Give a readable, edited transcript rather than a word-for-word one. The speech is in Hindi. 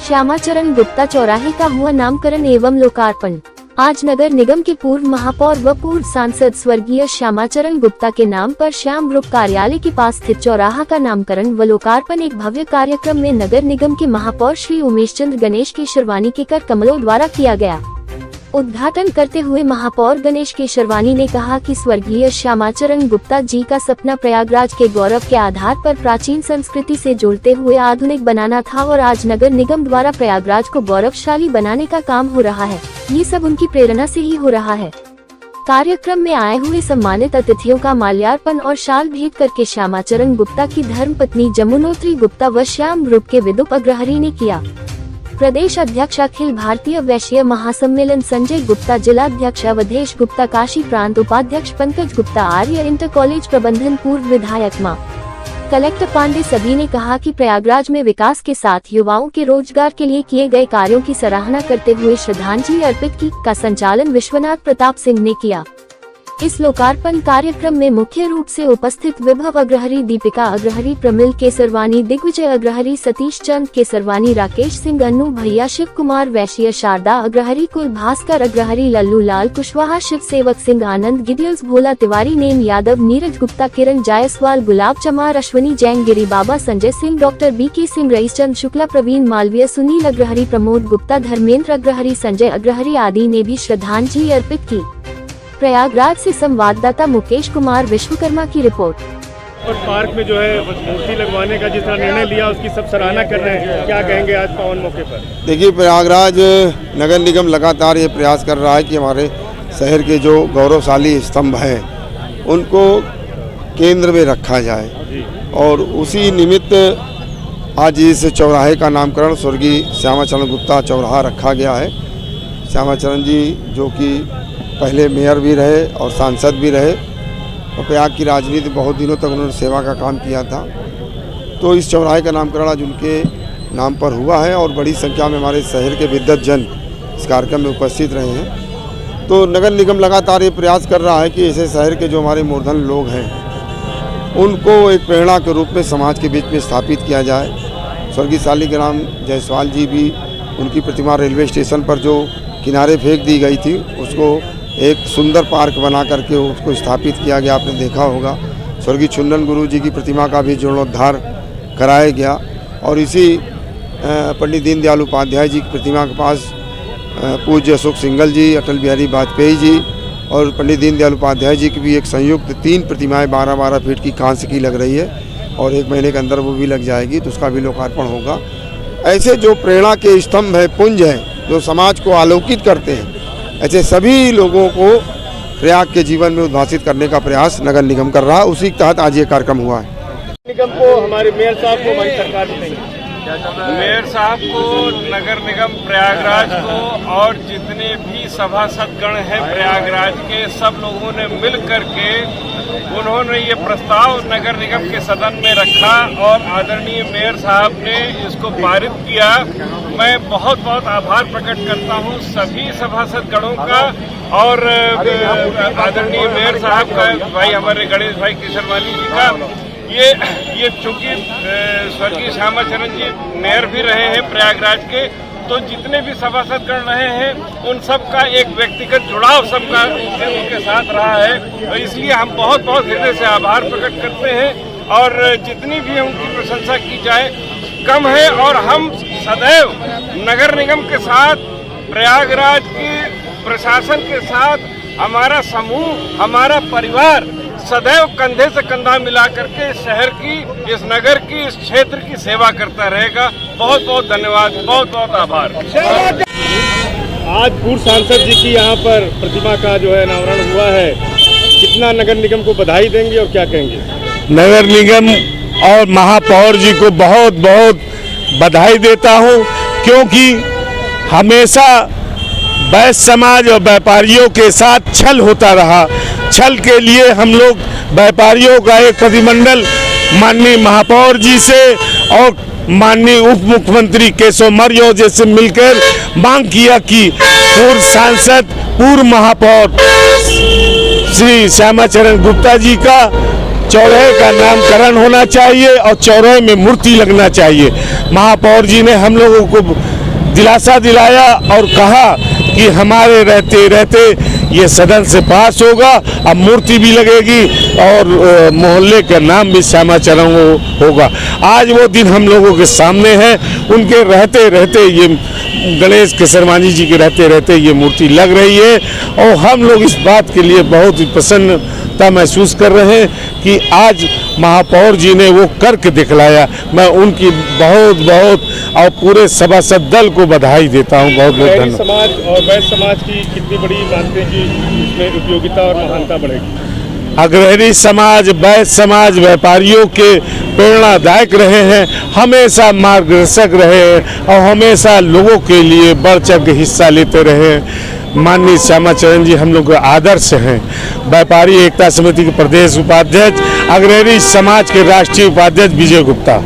श्यामाचरण गुप्ता चौराहे का हुआ नामकरण एवं लोकार्पण। आज नगर निगम के पूर्व महापौर व पूर्व सांसद स्वर्गीय श्यामाचरण गुप्ता के नाम पर श्याम ग्रुप कार्यालय के पास स्थित चौराहा का नामकरण व लोकार्पण एक भव्य कार्यक्रम में नगर निगम के महापौर श्री उमेश चंद्र गणेश केशरवानी के कर कमलों द्वारा किया गया। उद्घाटन करते हुए महापौर गणेश केशरवानी ने कहा कि स्वर्गीय श्यामाचरण गुप्ता जी का सपना प्रयागराज के गौरव के आधार पर प्राचीन संस्कृति से जोड़ते हुए आधुनिक बनाना था और आज नगर निगम द्वारा प्रयागराज को गौरवशाली बनाने का काम हो रहा है। ये सब उनकी प्रेरणा से ही हो रहा है। कार्यक्रम में आए हुए सम्मानित अतिथियों का माल्यार्पण और शाल भेंट करके श्यामाचरण गुप्ता की धर्मपत्नी जमुनोत्री गुप्ता व श्याम ग्रुप के विदुप अग्रहरी ने किया। प्रदेश अध्यक्ष अखिल भारतीय वैश्य महासम्मेलन संजय गुप्ता, जिलाध्यक्ष अवधेश गुप्ता, काशी प्रांत उपाध्यक्ष पंकज गुप्ता, आर्य इंटर कॉलेज प्रबंधन, पूर्व विधायक मां कलेक्टर पांडे सभी ने कहा कि प्रयागराज में विकास के साथ युवाओं के रोजगार के लिए किए गए कार्यों की सराहना करते हुए श्रद्धांजलि अर्पित की। का संचालन विश्वनाथ प्रताप सिंह ने किया। इस लोकार्पण कार्यक्रम में मुख्य रूप से उपस्थित विभव अग्रहरी, दीपिका अग्रहरी, प्रमिल केसरवानी, दिग्विजय अग्रहरी, सतीश चंद केसरवानी, राकेश सिंह, अन्नू भैया, शिव कुमार वैश्य, शारदा अग्रहरी, कुल भास्कर अग्रहरी, लल्लू लाल कुशवाहा, शिव सेवक सिंह, आनंद गिडियल्स, भोला तिवारी, नेम यादव, नीरज गुप्ता, किरण जायसवाल, गुलाब चमार, अश्वनी जैन, गिरी बाबा, संजय सिंह, डॉक्टर BK सिंह, रईसचंद शुक्ला, प्रवीण मालवीय, सुनील अग्रहरी, प्रमोद गुप्ता, धर्मेंद्र अग्रहरी, संजय अग्रहरी आदि ने भी श्रद्धांजलि अर्पित की। प्रयागराज से संवाददाता मुकेश कुमार विश्वकर्मा की रिपोर्ट। और पार्क में जो है मूर्ति लगवाने का जिस तरह निर्णय लिया उसकी सब सराहना कर रहे हैं, क्या कहेंगे आज पावन मौके पर? देखिए, प्रयागराज नगर निगम लगातार ये प्रयास कर रहा है कि हमारे शहर के जो गौरवशाली स्तंभ हैं उनको केंद्र में रखा जाए और उसी निमित्त आज इस चौराहे का नामकरण स्वर्गीय श्यामाचरण गुप्ता चौराहा रखा गया है। श्यामाचरण जी जो कि पहले मेयर भी रहे और सांसद भी रहे और प्रयाग की राजनीति बहुत दिनों तक उन्होंने सेवा का काम किया था, तो इस चौराहे का नामकरण आज उनके नाम पर हुआ है और बड़ी संख्या में हमारे शहर के विद्वत जन इस कार्यक्रम में उपस्थित रहे हैं। तो नगर निगम लगातार ये प्रयास कर रहा है कि ऐसे शहर के जो हमारे मूर्धन लोग हैं उनको एक प्रेरणा के रूप में समाज के बीच में स्थापित किया जाए। स्वर्गीय शालिग्राम जायसवाल जी भी, उनकी प्रतिमा रेलवे स्टेशन पर जो किनारे फेंक दी गई थी उसको एक सुंदर पार्क बना करके उसको स्थापित किया गया, आपने देखा होगा। स्वर्गीय चुंदन गुरु जी की प्रतिमा का भी जीर्णोद्धार कराया गया और इसी पंडित दीनदयाल उपाध्याय जी की प्रतिमा के पास पूज्य अशोक सिंघल जी, अटल बिहारी वाजपेयी जी और पंडित दीनदयाल उपाध्याय जी की भी एक संयुक्त 3 प्रतिमाएं 12-12 फीट की कांस्य की लग रही है और 1 महीने के अंदर वो भी लग जाएगी, तो उसका भी लोकार्पण होगा। ऐसे जो प्रेरणा के स्तंभ है, पुंज है, जो समाज को आलोकित करते हैं, ऐसे सभी लोगों को प्रयाग के जीवन में उद्भासित करने का प्रयास नगर निगम कर रहा है। उसी के तहत आज ये कार्यक्रम हुआ है। निगम को, हमारे मेयर साहब को, हमारी सरकार ने, मेयर साहब को, नगर निगम प्रयागराज को और जितने भी सभासदगण हैं प्रयागराज के, सब लोगों ने मिल करके उन्होंने ये प्रस्ताव नगर निगम के सदन में रखा और आदरणीय मेयर साहब ने इसको पारित किया। मैं बहुत बहुत आभार प्रकट करता हूँ सभी सभासदगणों का और आदरणीय मेयर साहब का, भाई हमारे गणेश भाई केशरवानी जी का। ये चूंकि स्वर्गीय श्यामाचरण जी मेयर भी रहे हैं प्रयागराज के, तो जितने भी सभासदगण रहे हैं उन सब का एक व्यक्तिगत जुड़ाव सबका उनके साथ रहा है, तो इसलिए हम बहुत बहुत हृदय से आभार प्रकट करते हैं और जितनी भी उनकी प्रशंसा की जाए कम है। और हम सदैव नगर निगम के साथ, प्रयागराज के प्रशासन के साथ हमारा समूह, हमारा परिवार सदैव कंधे से कंधा मिला करके शहर की, इस नगर की, इस क्षेत्र की सेवा करता रहेगा। बहुत बहुत धन्यवाद, बहुत बहुत आभार। आज पूर्व सांसद जी की यहाँ पर प्रतिमा का जो है अनावरण हुआ है, कितना नगर निगम को बधाई देंगे और क्या कहेंगे? नगर निगम और महापौर जी को बहुत बहुत बधाई देता हूँ, क्योंकि हमेशा वैश्य समाज और व्यापारियों के साथ छल होता रहा। छल के लिए हम लोग व्यापारियों का एक प्रतिमंडल माननीय महापौर जी से और माननीय उप मुख्यमंत्री केशव मौर्य जैसे मिलकर मांग किया कि पूर्व सांसद, पूर्व महापौर श्री श्यामाचरण गुप्ता जी का चौराहे का नामकरण होना चाहिए और चौराहे में मूर्ति लगना चाहिए। महापौर जी ने हम लोगों को दिलासा दिलाया और कहा कि हमारे रहते रहते ये सदन से पास होगा, अब मूर्ति भी लगेगी और मोहल्ले का नाम भी श्यामाचरण होगा। आज वो दिन हम लोगों के सामने है। उनके रहते रहते ये गणेश केसरवानी जी के रहते रहते ये मूर्ति लग रही है और हम लोग इस बात के लिए बहुत ही प्रसन्नता महसूस कर रहे हैं कि आज महापौर जी ने वो करके दिखलाया। मैं उनकी बहुत बहुत और पूरे सभासद दल को बधाई देता हूँ। बहुत बहुत धन्यवाद। समाज और वैश्य समाज की कितनी बड़ी मानते हैं कि इसमें उपयोगिता और महानता बढ़ेगी? अग्रणी समाज, वैश्य समाज व्यापारियों के प्रेरणादायक रहे हैं, हमेशा मार्गदर्शक रहे हैं और हमेशा लोगों के लिए बढ़ चढ़ के हिस्सा लेते रहे। माननीय श्यामाचरण जी हम लोग के आदर्श हैं। व्यापारी एकता समिति के प्रदेश उपाध्यक्ष, अग्रणी समाज के राष्ट्रीय उपाध्यक्ष विजय गुप्ता।